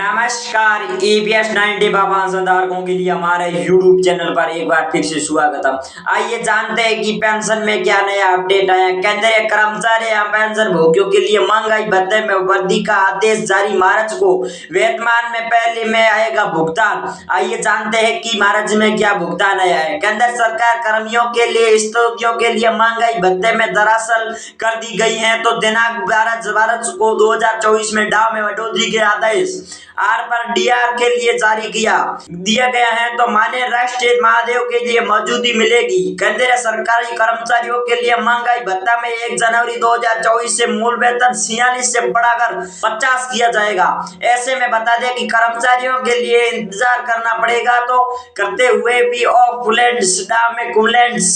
नमस्कार EPS 90 धारकों के लिए हमारे YouTube चैनल पर एक बार फिर से स्वागतम। आइए जानते हैं कि पेंशन में क्या नया अपडेट आया। केंद्रीय कर्मचारी या पेंशन भोगियों के लिए महंगाई भत्ते में वृद्धि का आदेश जारी। मार्च को वेतनमान में पहले में आएगा भुगतान। आइए जानते हैं कि मार्च में क्या भुगतान आया है। केंद्र सरकार कर्मियों के लिए स्तोगियों के लिए महंगाई भत्ते में दरअसल कर दी गई है। तो दिनांक 12 को 2024 में डाव में बढ़ोतरी के आदेश आर पर डीआर के लिए जारी दिया गया है। तो मान्य राष्ट्रीय महादेव के लिए मौजूदी मिलेगी। केंद्रीय सरकारी कर्मचारियों के लिए महंगाई भत्ता में 1 जनवरी 2024 से मूल वेतन 46 से बढ़ाकर 50 किया जाएगा। ऐसे में बता दें कि कर्मचारियों के लिए इंतजार करना पड़ेगा तो करते हुए भी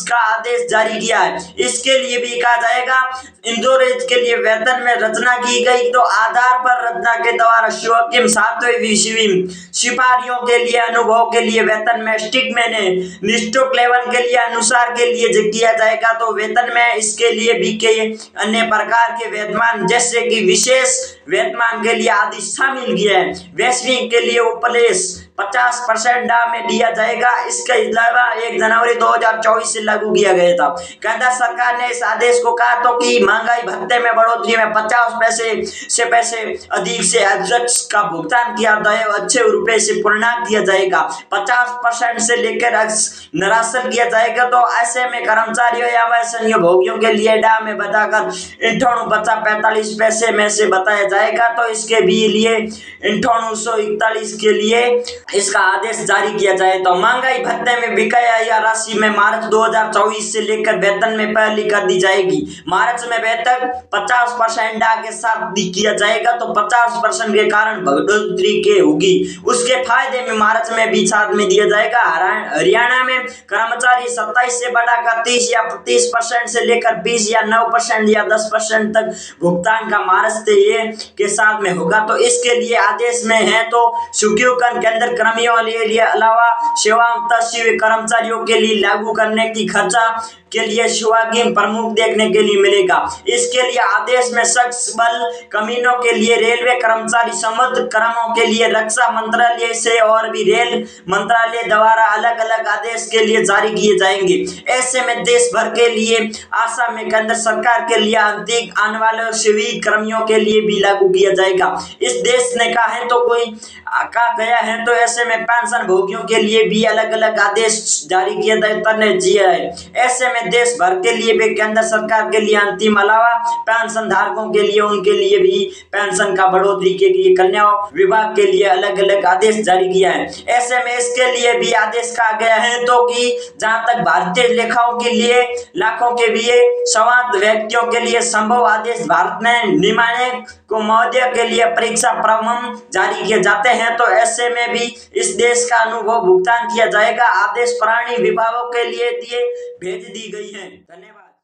का आदेश जारी किया है। इसके लिए भी कहा जाएगा इंदौरेज के लिए वेतन में रचना की गई। तो आधार पर रचना के द्वारा शिवकिम 7वीं सिपाहियों के लिए अनुभव के लिए वेतन में स्टिक मैंने निष्ठोक लेवन के लिए अनुसार के लिए किया जाएगा। तो वेतन में इसके लिए भी कई अन्य प्रकार के वेतनमान जैसे कि विशेष वेतनमान के लिए आदि शामिल किया है। वैश्विक के लिए उपलेस 50% दाम में दिया जाएगा। इसके अलावा 1 जनवरी 2024 से लागू किया गया था। केंद्र सरकार ने इस आदेश को कहा तो कि महंगाई भत्ते में बढ़ोतरी में 50 पैसे अधिक से अधिक का भुगतान किया जाएगा। अच्छे रुपए से पूर्णांक दिया जाएगा। 50% से लेकर निराशन किया जाएगा। तो ऐसे में कर्मचारियों या वेतन भोगियों के लिए दाम में बताकर 58.45 पैसे में से बताया जाएगा। तो इसके भी लिए 5841 के लिए इसका आदेश जारी किया जाए। तो महंगाई भत्ते में बकाया या राशि में मार्च 2024 से लेकर वेतन में पहली कर दी जाएगी। मार्च में वेतन 50% के साथ किया जाएगा। तो 50% के कारण बढ़ोतरी के होगी। उसके फायदे में मार्च में भी साथ में दिया जाएगा। हरियाणा में कर्मचारी 27 से बढ़ाकर 30 या 30% से लेकर 20 या 9% या 10% तक भुगतान का मार्च के साथ में होगा। तो इसके लिए आदेश में है तो सुक्योकन केंद्र कर्मियों के लिए अलावा सेवानिवृत्त कर्मचारियों के लिए लागू करने की खर्चा के लिए शिवागिम प्रमुख देखने के लिए मिलेगा। इसके लिए आदेश में शख्स बल कमीनों के लिए रेलवे कर्मचारी समुद्र कर्मों के लिए रक्षा मंत्रालय से और भी रेल मंत्रालय द्वारा अलग अलग आदेश के लिए जारी किए जाएंगे। ऐसे में देश भर के लिए आसाम में केंद्र सरकार के लिए अधिक आने वाले सिविल कर्मियों के लिए भी लागू किया जाएगा। इस देश ने कहा है तो कोई कहा गया है। तो ऐसे में पेंशन भोगियों के लिए भी अलग अलग आदेश जारी किया जिया है। ऐसे में देश भर के लिए भी केंद्र सरकार के लिए अंतिम अलावा पेंशन धारकों के लिए उनके लिए भी पेंशन का बढ़ोतरी के लिए कन्या विभाग के लिए अलग अलग आदेश जारी किया है। ऐसे में इसके लिए भी आदेश कहा गया है तो कि जहां तक भारतीय लेखाओं के लिए लाखों के लिए संवाद व्यक्तियों के लिए संभव आदेश भारत में निमाने को महोदय के लिए परीक्षा प्रमाण जारी किए जाते हैं। तो ऐसे में भी इस देश का अनुभव भुगतान किया जाएगा। आदेश प्राणी विभागों के लिए भेज दी गई है। धन्यवाद।